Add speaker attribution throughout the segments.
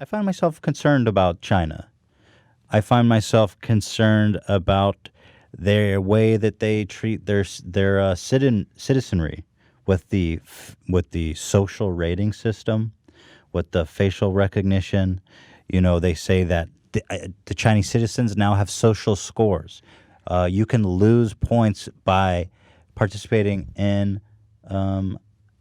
Speaker 1: I find myself concerned about China. I find myself concerned about their way that they treat their citizenry with the social rating system, with the facial recognition. They say that the Chinese citizens now have social scores. You can lose points by participating in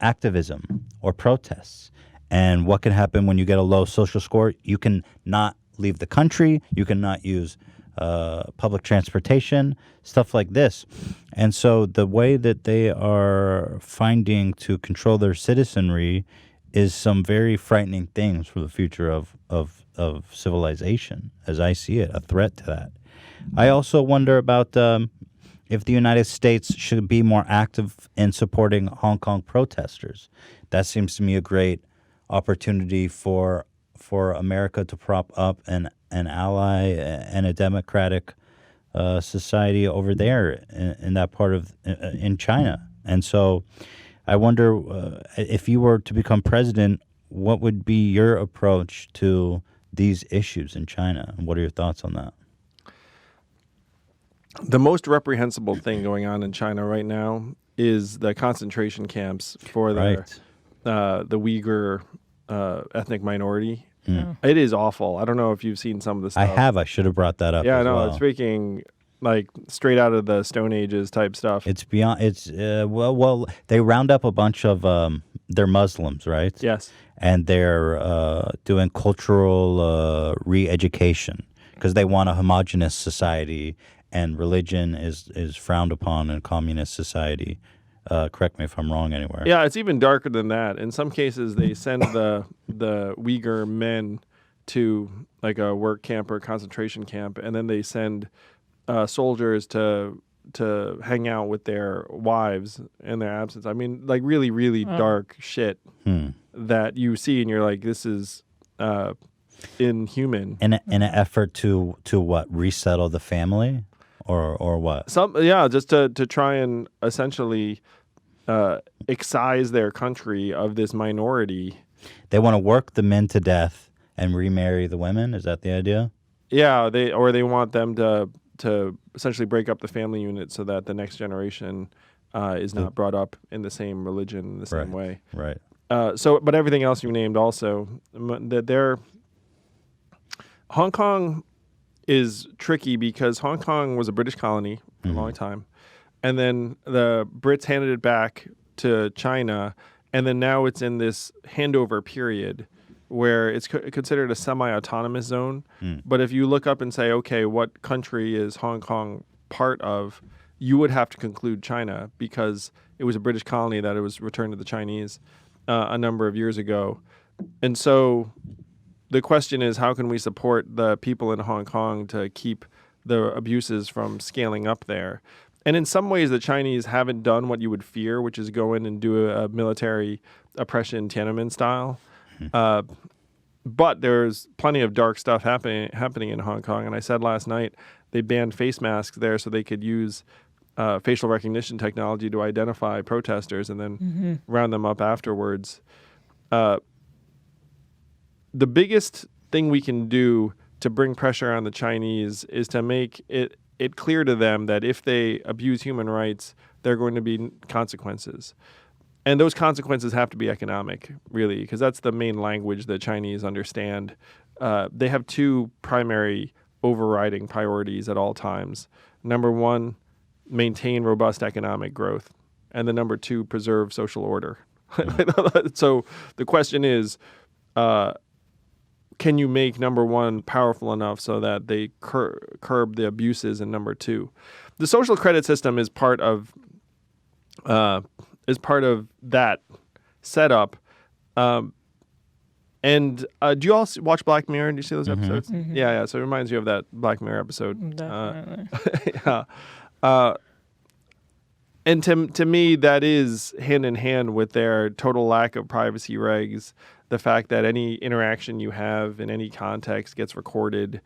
Speaker 1: activism or protests. And what can happen when you get a low social score? You can not leave the country. You cannot use public transportation, stuff like this. And so the way that they are finding to control their citizenry is some very frightening things for the future of civilization, as I see it, a threat to that. I also wonder about if the United States should be more active in supporting Hong Kong protesters. That seems to me a great opportunity for America to prop up an ally and a democratic society over there in that part of in China. And so I wonder if you were to become president, what would be your approach to these issues in China? And what are your thoughts on that?
Speaker 2: The most reprehensible thing going on in China right now is the concentration camps for the Uyghur ethnic minority. It is awful. I don't know if you've seen some of the stuff.
Speaker 1: I have. I should have brought that up.
Speaker 2: Yeah,
Speaker 1: as
Speaker 2: no,
Speaker 1: well.
Speaker 2: it's freaking like straight out of the Stone Ages type stuff.
Speaker 1: It's beyond. It's well. They round up a bunch of they're Muslims, right?
Speaker 2: Yes.
Speaker 1: And they're doing cultural re-education because they want a homogenous society, and religion is frowned upon in a communist society. Correct me if I'm wrong anywhere.
Speaker 2: Yeah, it's even darker than that. In some cases, they send the Uyghur men to like a work camp or a concentration camp, and then they send soldiers to hang out with their wives in their absence. I mean, like really, really dark shit that you see, and you're like, this is inhuman.
Speaker 1: In an effort to what, resettle the family, or what?
Speaker 2: Just to try and essentially excise their country of this minority.
Speaker 1: They want to work the men to death and remarry the women. Is that the idea?
Speaker 2: Yeah, they want them to essentially break up the family unit so that the next generation is not brought up in the same religion in the same way.
Speaker 1: Right.
Speaker 2: But everything else you named also, that Hong Kong is tricky because Hong Kong was a British colony for a long time, and then the Brits handed it back to China, and then now it's in this handover period where it's considered a semi-autonomous zone. But if you look up and say, okay, what country is Hong Kong part of, you would have to conclude China because it was a British colony that it was returned to the Chinese a number of years ago. And so the question is, how can we support the people in Hong Kong to keep the abuses from scaling up there? And in some ways, the Chinese haven't done what you would fear, which is go in and do a military oppression Tiananmen style. But there's plenty of dark stuff happening in Hong Kong. And I said last night they banned face masks there so they could use facial recognition technology to identify protesters and then round them up afterwards. The biggest thing we can do to bring pressure on the Chinese is to make it clear to them that if they abuse human rights, there are going to be consequences. And those consequences have to be economic, really, because that's the main language that Chinese understand. They have two primary overriding priorities at all times. Number one, maintain robust economic growth. And the number two, preserve social order. So the question is, can you make number one powerful enough so that they curb the abuses in number two? The social credit system is part of that setup. And do you all watch Black Mirror? Do you see those episodes? Yeah. So it reminds you of that Black Mirror episode.
Speaker 3: Definitely.
Speaker 2: Yeah. And to me, that is hand in hand with their total lack of privacy regs. The fact that any interaction you have in any context gets recorded.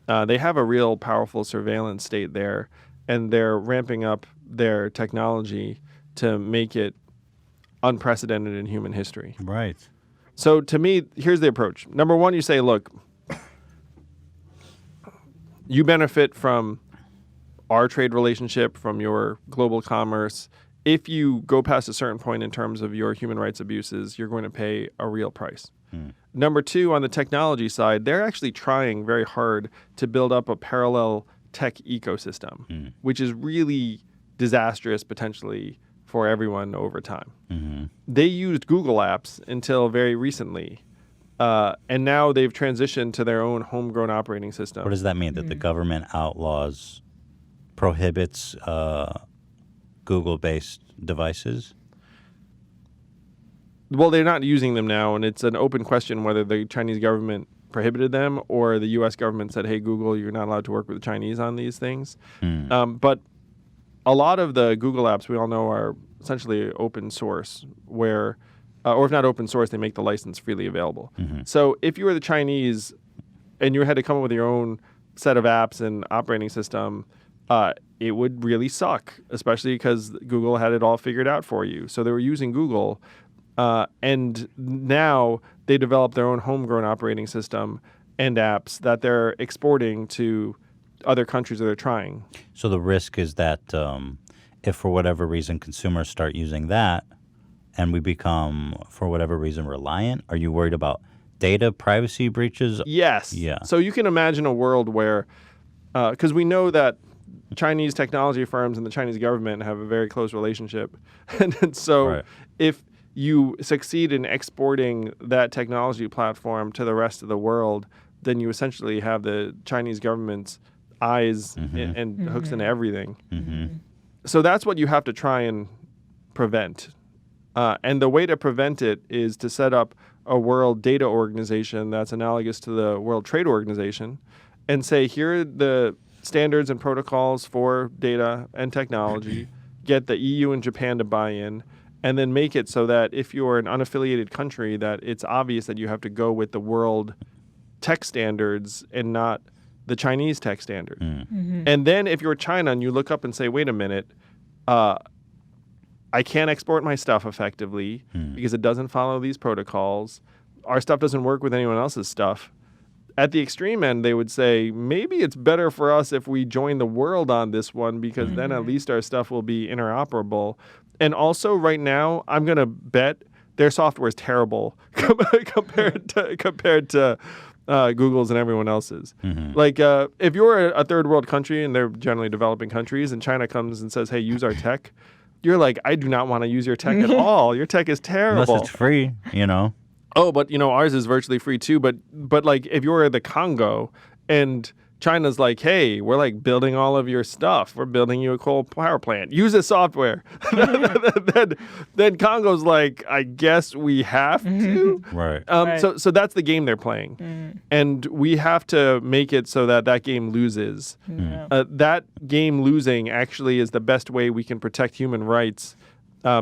Speaker 2: They have a real powerful surveillance state there, and they're ramping up their technology to make it unprecedented in human history.
Speaker 1: Right.
Speaker 2: So to me, here's the approach. Number one, you say, look, you benefit from our trade relationship, from your global commerce. If you go past a certain point in terms of your human rights abuses, you're going to pay a real price. Number two, on the technology side, they're actually trying very hard to build up a parallel tech ecosystem, which is really disastrous potentially for everyone over time. They used Google Apps until very recently, and now they've transitioned to their own homegrown operating system.
Speaker 1: What does that mean? That the government prohibits Google-based devices?
Speaker 2: Well, they're not using them now, and it's an open question whether the Chinese government prohibited them or the U.S. government said, hey, Google, you're not allowed to work with the Chinese on these things. But a lot of the Google apps we all know are essentially open source, where, or if not open source, they make the license freely available. So if you were the Chinese and you had to come up with your own set of apps and operating system, it would really suck, especially because Google had it all figured out for you. So they were using Google, and now they developed their own homegrown operating system and apps that they're exporting to other countries that they're trying.
Speaker 1: So the risk is that if for whatever reason consumers start using that and we become, for whatever reason, reliant, are you worried about data privacy breaches?
Speaker 2: Yes.
Speaker 1: Yeah.
Speaker 2: So you can imagine a world where, because we know that Chinese technology firms and the Chinese government have a very close relationship. And so
Speaker 1: Right.
Speaker 2: if you succeed in exporting that technology platform to the rest of the world, then you essentially have the Chinese government's eyes and hooks into everything. So that's what you have to try and prevent. And the way to prevent it is to set up a world data organization that's analogous to the World Trade Organization and say, here are the standards and protocols for data and technology, get the EU and Japan to buy in, and then make it so that if you're an unaffiliated country, that it's obvious that you have to go with the world tech standards and not the Chinese tech standard. And then if you're China and you look up and say, wait a minute, I can't export my stuff effectively because it doesn't follow these protocols. Our stuff doesn't work with anyone else's stuff. At the extreme end, they would say, maybe it's better for us if we join the world on this one because then at least our stuff will be interoperable. And also right now, I'm going to bet their software is terrible compared to Google's and everyone else's. Like if you're a third world country and they're generally developing countries and China comes and says, hey, use our tech, you're like, I do not want to use your tech at all. Your tech is terrible.
Speaker 1: Unless it's free, you know.
Speaker 2: Oh, but you know, ours is virtually free too. But like if you're the Congo and China's like, hey, we're like building all of your stuff. We're building you a coal power plant. Use this software. then Congo's like, I guess we have to.
Speaker 1: Right.
Speaker 2: So that's the game they're playing. And we have to make it so that game loses. That game losing actually is the best way we can protect human rights.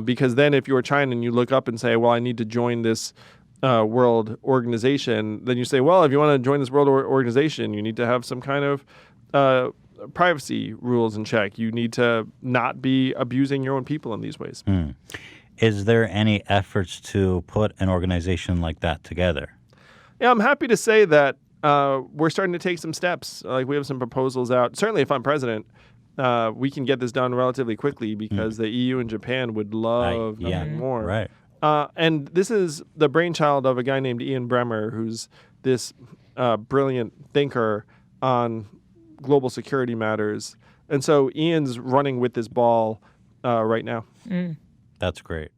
Speaker 2: Because then if you're China and you look up and say, well, I need to join this world organization, then you say, well, if you want to join this world organization, you need to have some kind of privacy rules in check. You need to not be abusing your own people in these ways.
Speaker 1: Is there any efforts to put an organization like that together?
Speaker 2: Yeah, I'm happy to say that we're starting to take some steps. Like we have some proposals out. Certainly, if I'm president, we can get this done relatively quickly because the EU and Japan would love nothing more.
Speaker 1: Right.
Speaker 2: And this is the brainchild of a guy named Ian Bremmer, who's this brilliant thinker on global security matters. And so Ian's running with this ball right now.
Speaker 1: That's great.